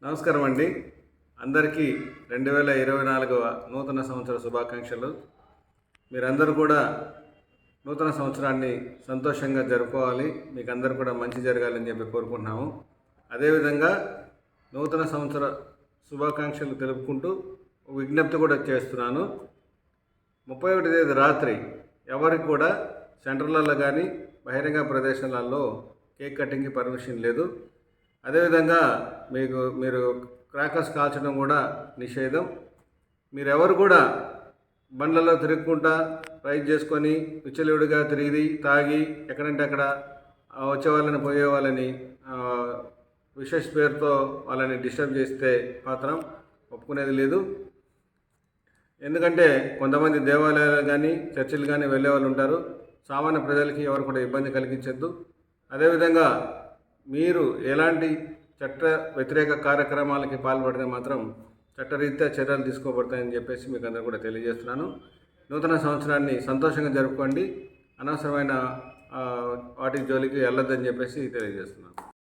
నమస్కారం అండి. అందరికీ 2024వ నూతన సంవత్సర శుభాకాంక్షలు. మీరందరూ కూడా నూతన సంవత్సరాన్ని సంతోషంగా జరుపుకోవాలి, మీకు అందరూ కూడా మంచి జరగాలని చెప్పి కోరుకుంటున్నాము. అదేవిధంగా నూతన సంవత్సర శుభాకాంక్షలు తెలుపుకుంటూ విజ్ఞప్తి కూడా చేస్తున్నాను. 31 తేదీ రాత్రి ఎవరికి కూడా సెంటర్లలో కానీ బహిరంగ ప్రదేశాలలో కేక్ కటింగ్కి పర్మిషన్ లేదు. అదేవిధంగా మీరు క్రాకర్స్ కాల్చడం కూడా నిషేధం. మీరెవరు కూడా బండ్లలో తిరుగుకుంటా రైడ్ చేసుకొని విచ్చలవిడిగా తిరిగి తాగి ఎక్కడంటే అక్కడ వచ్చే వాళ్ళని పోయే వాళ్ళని విశేష పేరుతో వాళ్ళని డిస్టర్బ్ చేస్తే మాత్రం ఒప్పుకునేది లేదు. ఎందుకంటే కొంతమంది దేవాలయాలు కానీ చర్చిలు కానీ వెళ్ళే వాళ్ళు ఉంటారు. సామాన్య ప్రజలకి ఎవరు కూడా ఇబ్బంది కలిగించద్దు. అదేవిధంగా మీరు ఎలాంటి చట్ట వ్యతిరేక కార్యక్రమాలకి పాల్పడితే మాత్రం చట్టరీత్యా చర్యలు తీసుకోబడతాయని చెప్పేసి మీకు అందరూ కూడా తెలియజేస్తున్నాను. నూతన సంవత్సరాన్ని సంతోషంగా జరుపుకోండి, అనవసరమైన వాటి జోలికి వెళ్ళొద్దని చెప్పేసి తెలియజేస్తున్నాను.